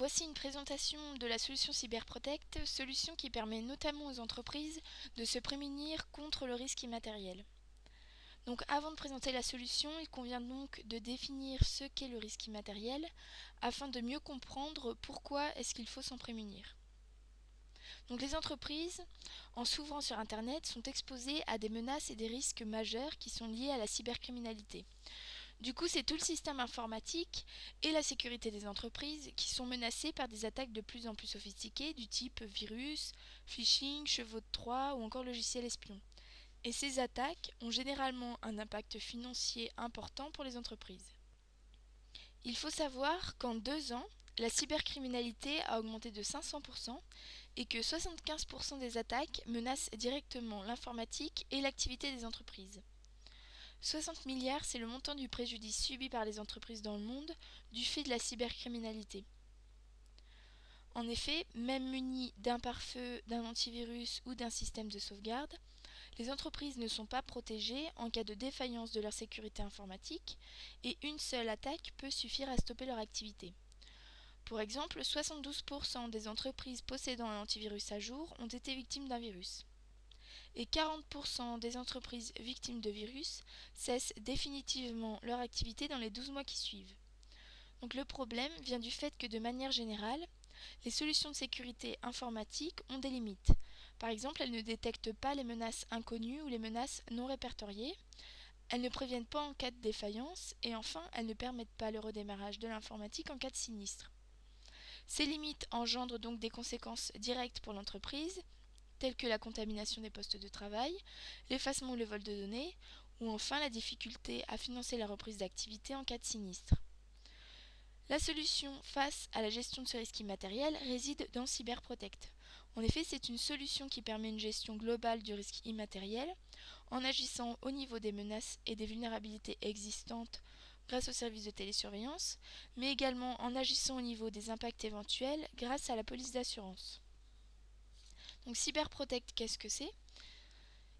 Voici une présentation de la solution CyberProtect, solution qui permet notamment aux entreprises de se prémunir contre le risque immatériel. Donc avant de présenter la solution, il convient donc de définir ce qu'est le risque immatériel afin de mieux comprendre pourquoi est-ce qu'il faut s'en prémunir. Donc les entreprises, en s'ouvrant sur Internet, sont exposées à des menaces et des risques majeurs qui sont liés à la cybercriminalité. Du coup, c'est tout le système informatique et la sécurité des entreprises qui sont menacés par des attaques de plus en plus sophistiquées du type virus, phishing, chevaux de Troie ou encore logiciels espions. Et ces attaques ont généralement un impact financier important pour les entreprises. Il faut savoir qu'en 2 ans, la cybercriminalité a augmenté de 500% et que 75% des attaques menacent directement l'informatique et l'activité des entreprises. 60 milliards, c'est le montant du préjudice subi par les entreprises dans le monde du fait de la cybercriminalité. En effet, même munies d'un pare-feu, d'un antivirus ou d'un système de sauvegarde, les entreprises ne sont pas protégées en cas de défaillance de leur sécurité informatique et une seule attaque peut suffire à stopper leur activité. Pour exemple, 72% des entreprises possédant un antivirus à jour ont été victimes d'un virus. Et 40% des entreprises victimes de virus cessent définitivement leur activité dans les 12 mois qui suivent. Donc le problème vient du fait que de manière générale, les solutions de sécurité informatique ont des limites. Par exemple, elles ne détectent pas les menaces inconnues ou les menaces non répertoriées, elles ne préviennent pas en cas de défaillance et enfin, elles ne permettent pas le redémarrage de l'informatique en cas de sinistre. Ces limites engendrent donc des conséquences directes pour l'entreprise, telles que la contamination des postes de travail, l'effacement ou le vol de données, ou enfin la difficulté à financer la reprise d'activité en cas de sinistre. La solution face à la gestion de ce risque immatériel réside dans CyberProtect. En effet, c'est une solution qui permet une gestion globale du risque immatériel en agissant au niveau des menaces et des vulnérabilités existantes grâce aux services de télésurveillance, mais également en agissant au niveau des impacts éventuels grâce à la police d'assurance. Donc CyberProtect, qu'est-ce que c'est ?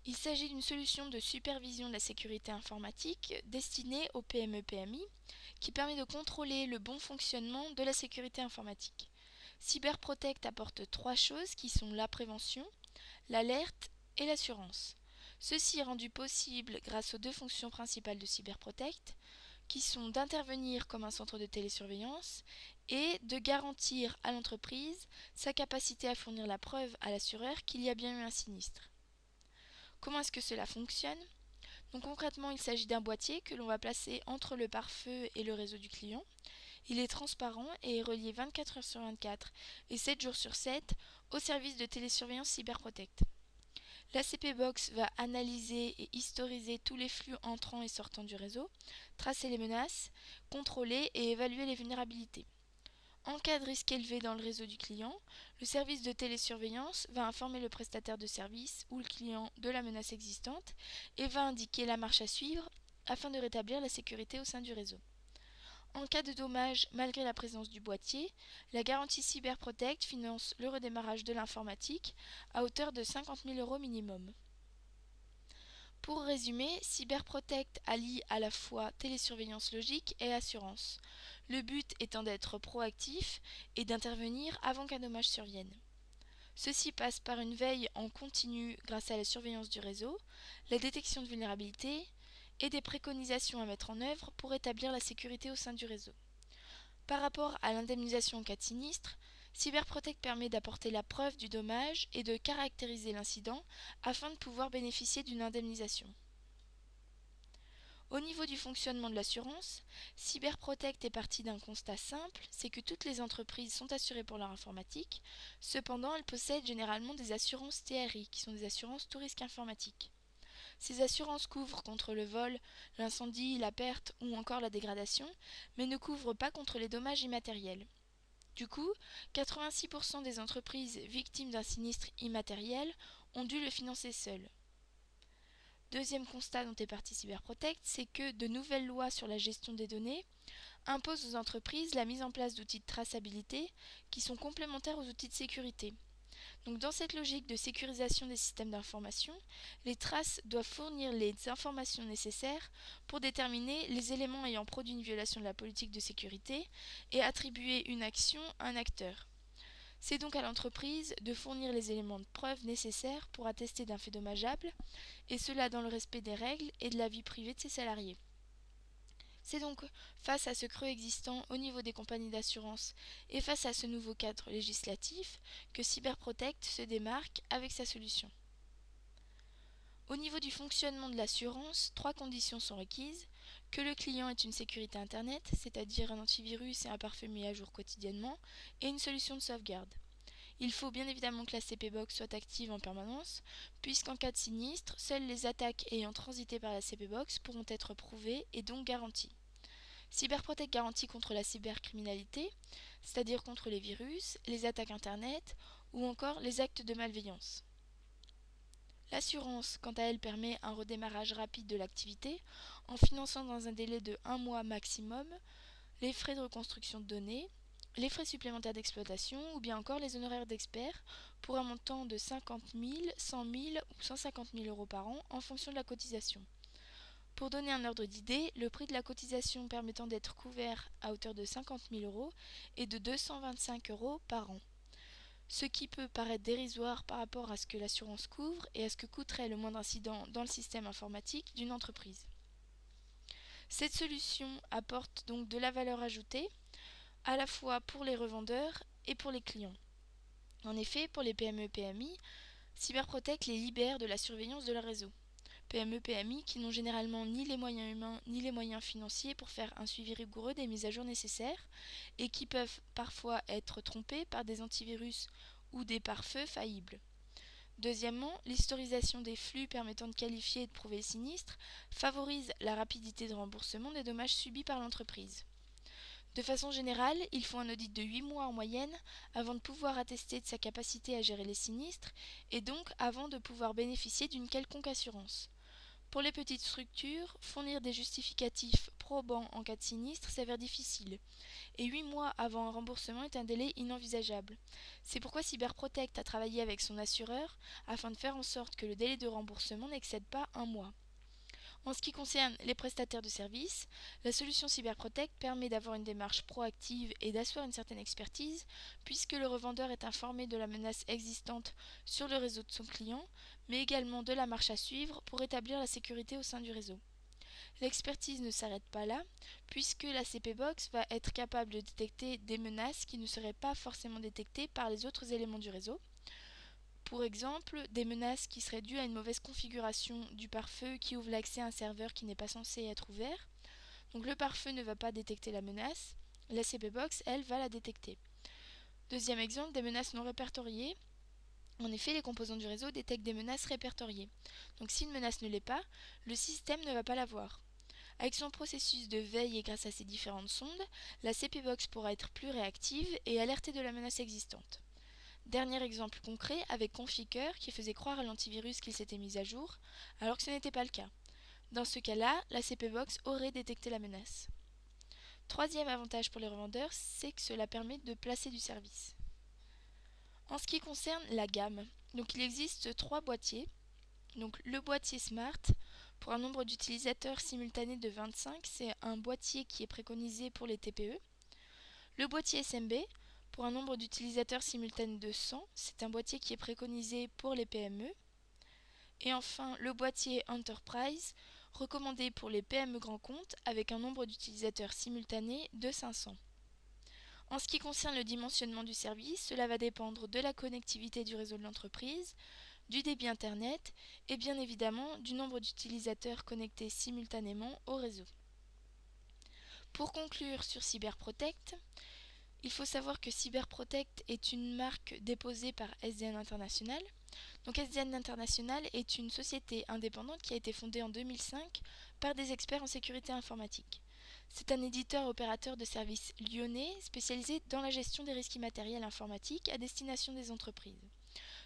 Il s'agit d'une solution de supervision de la sécurité informatique destinée aux PME-PMI qui permet de contrôler le bon fonctionnement de la sécurité informatique. CyberProtect apporte 3 choses qui sont la prévention, l'alerte et l'assurance. Ceci est rendu possible grâce aux 2 fonctions principales de CyberProtect qui sont d'intervenir comme un centre de télésurveillance et de garantir à l'entreprise sa capacité à fournir la preuve à l'assureur qu'il y a bien eu un sinistre. Comment est-ce que cela fonctionne ? Donc concrètement, il s'agit d'un boîtier que l'on va placer entre le pare-feu et le réseau du client. Il est transparent et est relié 24 heures sur 24 et 7 jours sur 7 au service de télésurveillance CyberProtect. L'ACP Box va analyser et historiser tous les flux entrants et sortants du réseau, tracer les menaces, contrôler et évaluer les vulnérabilités. En cas de risque élevé dans le réseau du client, le service de télésurveillance va informer le prestataire de service ou le client de la menace existante et va indiquer la marche à suivre afin de rétablir la sécurité au sein du réseau. En cas de dommage, malgré la présence du boîtier, la garantie CyberProtect finance le redémarrage de l'informatique à hauteur de 50 000 € minimum. Pour résumer, CyberProtect allie à la fois télésurveillance logique et assurance, le but étant d'être proactif et d'intervenir avant qu'un dommage survienne. Ceci passe par une veille en continu grâce à la surveillance du réseau, la détection de vulnérabilités et des préconisations à mettre en œuvre pour établir la sécurité au sein du réseau. Par rapport à l'indemnisation en cas de sinistre, CyberProtect permet d'apporter la preuve du dommage et de caractériser l'incident afin de pouvoir bénéficier d'une indemnisation. Au niveau du fonctionnement de l'assurance, CyberProtect est parti d'un constat simple, c'est que toutes les entreprises sont assurées pour leur informatique, cependant elles possèdent généralement des assurances TRI, qui sont des assurances tout risque informatique. Ces assurances couvrent contre le vol, l'incendie, la perte ou encore la dégradation, mais ne couvrent pas contre les dommages immatériels. Du coup, 86% des entreprises victimes d'un sinistre immatériel ont dû le financer seules. Deuxième constat dont est parti CyberProtect, c'est que de nouvelles lois sur la gestion des données imposent aux entreprises la mise en place d'outils de traçabilité qui sont complémentaires aux outils de sécurité. Donc dans cette logique de sécurisation des systèmes d'information, les traces doivent fournir les informations nécessaires pour déterminer les éléments ayant produit une violation de la politique de sécurité et attribuer une action à un acteur. C'est donc à l'entreprise de fournir les éléments de preuve nécessaires pour attester d'un fait dommageable, et cela dans le respect des règles et de la vie privée de ses salariés. C'est donc face à ce creux existant au niveau des compagnies d'assurance et face à ce nouveau cadre législatif que CyberProtect se démarque avec sa solution. Au niveau du fonctionnement de l'assurance, 3 conditions sont requises: que le client ait une sécurité Internet, c'est-à-dire un antivirus et un pare-feu mis à jour quotidiennement, et une solution de sauvegarde. Il faut bien évidemment que la CP-Box soit active en permanence, puisqu'en cas de sinistre, seules les attaques ayant transité par la CP-Box pourront être prouvées et donc garanties. CyberProtect garantit contre la cybercriminalité, c'est-à-dire contre les virus, les attaques Internet ou encore les actes de malveillance. L'assurance, quant à elle, permet un redémarrage rapide de l'activité en finançant dans un délai de 1 mois maximum les frais de reconstruction de données, les frais supplémentaires d'exploitation ou bien encore les honoraires d'experts pour un montant de 50 000, 100 000 ou 150 000 euros par an en fonction de la cotisation. Pour donner un ordre d'idée, le prix de la cotisation permettant d'être couvert à hauteur de 50 000 euros est de 225 euros par an, ce qui peut paraître dérisoire par rapport à ce que l'assurance couvre et à ce que coûterait le moindre incident dans le système informatique d'une entreprise. Cette solution apporte donc de la valeur ajoutée, à la fois pour les revendeurs et pour les clients. En effet, pour les PME-PMI, CyberProtect les libère de la surveillance de leur réseau. PME-PMI qui n'ont généralement ni les moyens humains ni les moyens financiers pour faire un suivi rigoureux des mises à jour nécessaires et qui peuvent parfois être trompés par des antivirus ou des pare-feux faillibles. Deuxièmement, l'historisation des flux permettant de qualifier et de prouver le sinistre favorise la rapidité de remboursement des dommages subis par l'entreprise. De façon générale, il faut un audit de 8 mois en moyenne avant de pouvoir attester de sa capacité à gérer les sinistres et donc avant de pouvoir bénéficier d'une quelconque assurance. Pour les petites structures, fournir des justificatifs probants en cas de sinistre s'avère difficile, et 8 mois avant un remboursement est un délai inenvisageable. C'est pourquoi CyberProtect a travaillé avec son assureur afin de faire en sorte que le délai de remboursement n'excède pas 1 mois. En ce qui concerne les prestataires de services, la solution CyberProtect permet d'avoir une démarche proactive et d'asseoir une certaine expertise, puisque le revendeur est informé de la menace existante sur le réseau de son client, mais également de la marche à suivre pour établir la sécurité au sein du réseau. L'expertise ne s'arrête pas là, puisque la CP-Box va être capable de détecter des menaces qui ne seraient pas forcément détectées par les autres éléments du réseau. Pour exemple, des menaces qui seraient dues à une mauvaise configuration du pare-feu qui ouvre l'accès à un serveur qui n'est pas censé être ouvert. Donc le pare-feu ne va pas détecter la menace, la CP-Box, elle, va la détecter. Deuxième exemple, des menaces non répertoriées. En effet, les composants du réseau détectent des menaces répertoriées. Donc si une menace ne l'est pas, le système ne va pas la voir. Avec son processus de veille et grâce à ses différentes sondes, la CP-Box pourra être plus réactive et alerter de la menace existante. Dernier exemple concret avec Conficker qui faisait croire à l'antivirus qu'il s'était mis à jour, alors que ce n'était pas le cas. Dans ce cas-là, la CP-Box aurait détecté la menace. Troisième avantage pour les revendeurs, c'est que cela permet de placer du service. En ce qui concerne la gamme, donc il existe 3 boîtiers. Donc le boîtier Smart, pour un nombre d'utilisateurs simultanés de 25, c'est un boîtier qui est préconisé pour les TPE. Le boîtier SMB, pour un nombre d'utilisateurs simultanés de 100, c'est un boîtier qui est préconisé pour les PME. Et enfin, le boîtier Enterprise, recommandé pour les PME grands comptes avec un nombre d'utilisateurs simultanés de 500. En ce qui concerne le dimensionnement du service, cela va dépendre de la connectivité du réseau de l'entreprise, du débit Internet et bien évidemment du nombre d'utilisateurs connectés simultanément au réseau. Pour conclure sur CyberProtect, il faut savoir que CyberProtect est une marque déposée par SDN International. Donc SDN International est une société indépendante qui a été fondée en 2005 par des experts en sécurité informatique. C'est un éditeur opérateur de services lyonnais spécialisé dans la gestion des risques immatériels informatiques à destination des entreprises.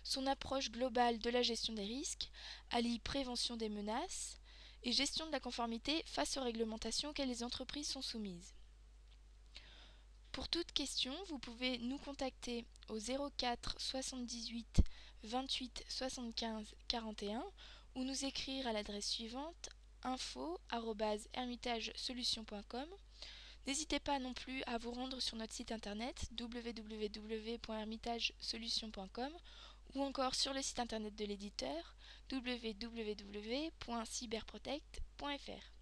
Son approche globale de la gestion des risques allie prévention des menaces et gestion de la conformité face aux réglementations auxquelles les entreprises sont soumises. Pour toute question, vous pouvez nous contacter au 04 78 28 75 41 ou nous écrire à l'adresse suivante info@hermitagesolutions.com. N'hésitez pas non plus à vous rendre sur notre site internet www.hermitagesolutions.com ou encore sur le site internet de l'éditeur www.cyberprotect.fr.